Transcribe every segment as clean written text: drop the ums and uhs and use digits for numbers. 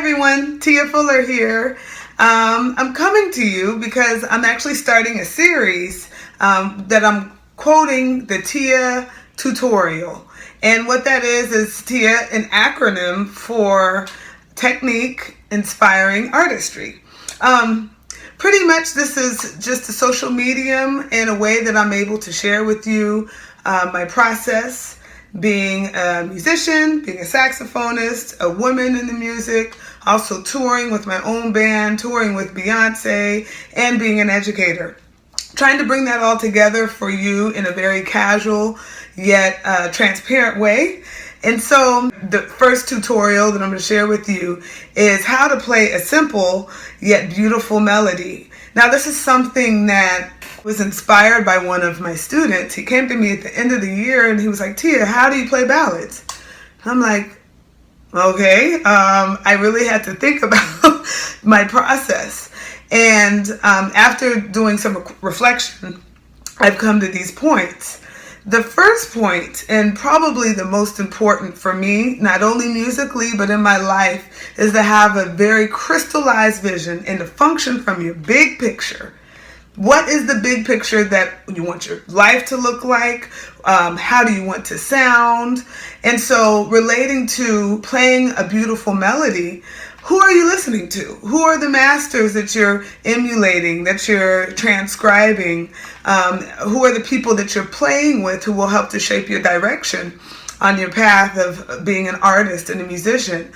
everyone, Tia Fuller here. I'm coming to you because I'm actually starting a series that I'm quoting the TIA tutorial. And what that is TIA, an acronym for Technique Inspiring Artistry. Pretty much this is just a social medium in a way that I'm able to share with you my process, being a musician, being a saxophonist, a woman in the music, also touring with my own band, touring with Beyonce, and being an educator. Trying to bring that all together for you in a very casual yet transparent way. And so the first tutorial that I'm going to share with you is how to play a simple yet beautiful melody. Now this is something that was inspired by one of my students. He came to me at the end of the year and he was like, Tia, how do you play ballads? I'm like, okay. I really had to think about my process. And after doing some reflection, I've come to these points. The first point, and probably the most important for me, not only musically, but in my life, is to have a very crystallized vision and to function from your big picture. What is the big picture that you want your life to look like? How do you want to sound? And so relating to playing a beautiful melody, who are you listening to? Who are the masters that you're emulating, that you're transcribing? Who are the people that you're playing with who will help to shape your direction on your path of being an artist and a musician?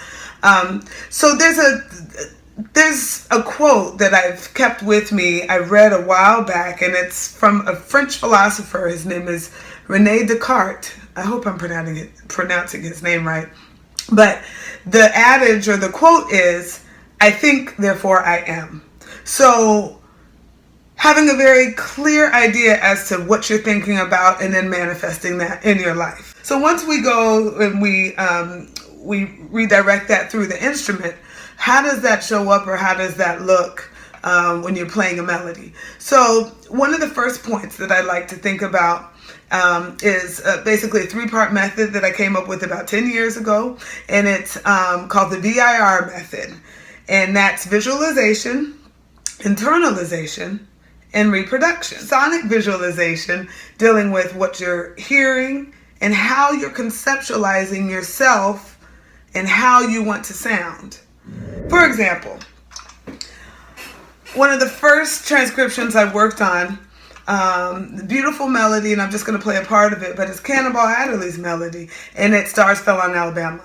So there's a quote that I've kept with me. I read a while back, and it's from a French philosopher. His name is René Descartes. I hope I'm pronouncing his name right. But the adage or the quote is, I think, therefore I am. So having a very clear idea as to what you're thinking about and then manifesting that in your life. So once we go and we redirect that through the instrument, how does that show up or how does that look when you're playing a melody? So one of the first points that I like to think about is basically a three-part method that I came up with about 10 years ago, and it's called the VIR method, and that's visualization, internalization, and reproduction. Sonic visualization, dealing with what you're hearing and how you're conceptualizing yourself and how you want to sound. For example, one of the first transcriptions I worked on, the beautiful melody, and I'm just going to play a part of it, but it's Cannonball Adderley's melody, and it Stars Fell on Alabama.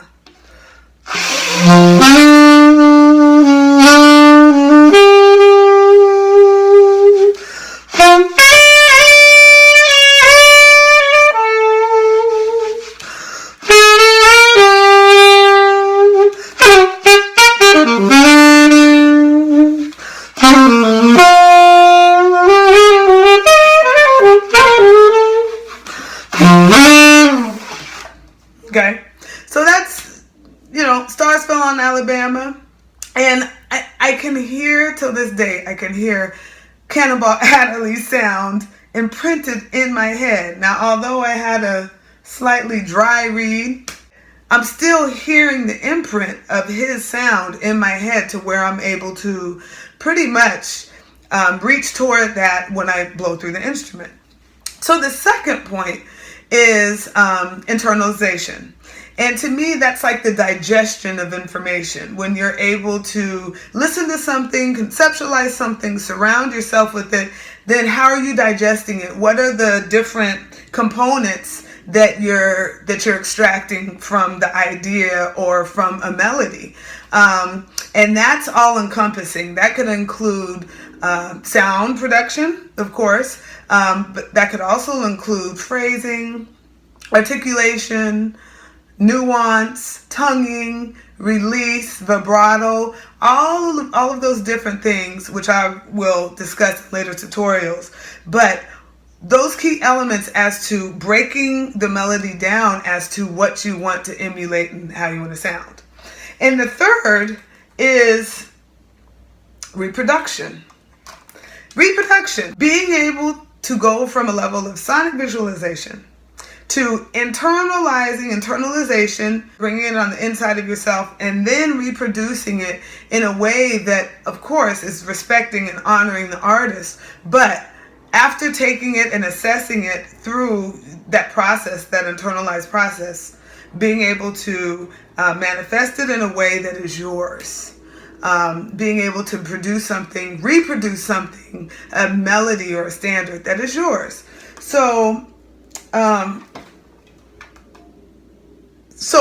Okay, so that's, Stars Fell on Alabama, and I can hear, till this day, I can hear Cannonball Adderley's sound imprinted in my head. Now, although I had a slightly dry read, I'm still hearing the imprint of his sound in my head to where I'm able to pretty much reach toward that when I blow through the instrument. So the second point is internalization. And to me, that's like the digestion of information. When you're able to listen to something, conceptualize something, surround yourself with it, then how are you digesting it? What are the different components that you're extracting from the idea or from a melody? And that's all encompassing. That could include sound production, of course, but that could also include phrasing, articulation, nuance, tonguing, release, vibrato, all of those different things, which I will discuss in later tutorials. But those key elements as to breaking the melody down as to what you want to emulate and how you want to sound. And the third is reproduction. Reproduction, being able to go from a level of sonic visualization to internalization, bringing it on the inside of yourself, and then reproducing it in a way that, of course, is respecting and honoring the artist. But after taking it and assessing it through that process, that internalized process, being able to manifest it in a way that is yours. Being able to produce something, reproduce something, a melody or a standard that is yours. So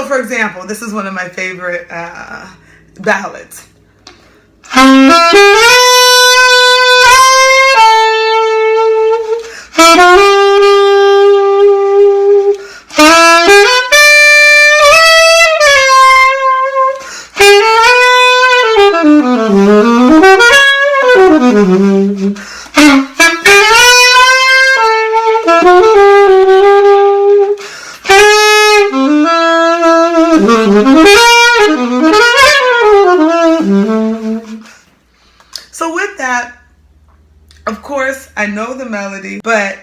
for example, this is one of my favorite ballads. So with that, of course, I know the melody, but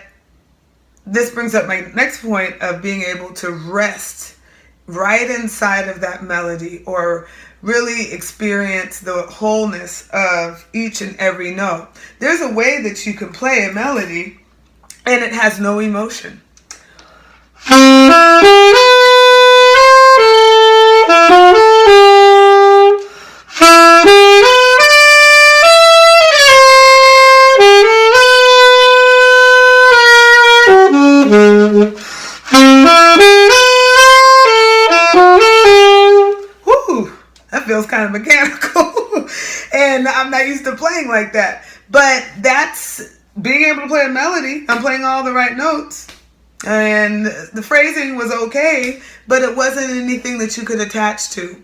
this brings up my next point of being able to rest right inside of that melody, or really experience the wholeness of each and every note. There's a way that you can play a melody and it has no emotion. That feels kind of mechanical and I'm not used to playing like that. But that's being able to play a melody. I'm playing all the right notes and the phrasing was okay, but it wasn't anything that you could attach to.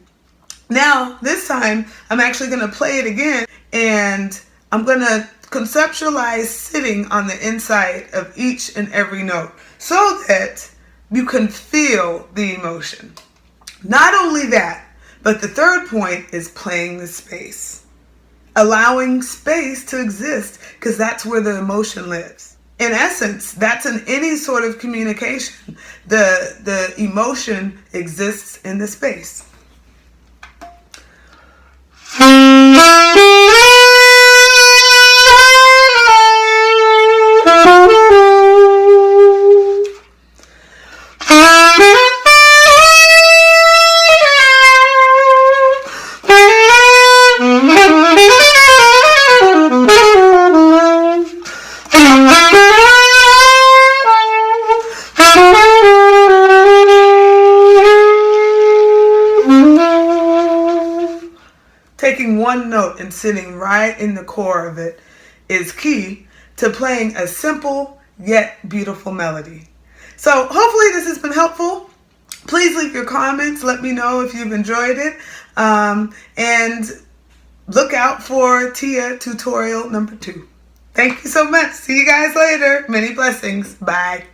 Now, this time, I'm actually going to play it again and I'm going to conceptualize sitting on the inside of each and every note so that you can feel the emotion. Not only that, but the third point is playing the space. Allowing space to exist, because that's where the emotion lives. In essence, that's in any sort of communication. The emotion exists in the space. Taking one note and sitting right in the core of it is key to playing a simple yet beautiful melody. So hopefully this has been helpful. Please leave your comments. Let me know if you've enjoyed it. And look out for Tia tutorial number 2. Thank you so much. See you guys later. Many blessings. Bye.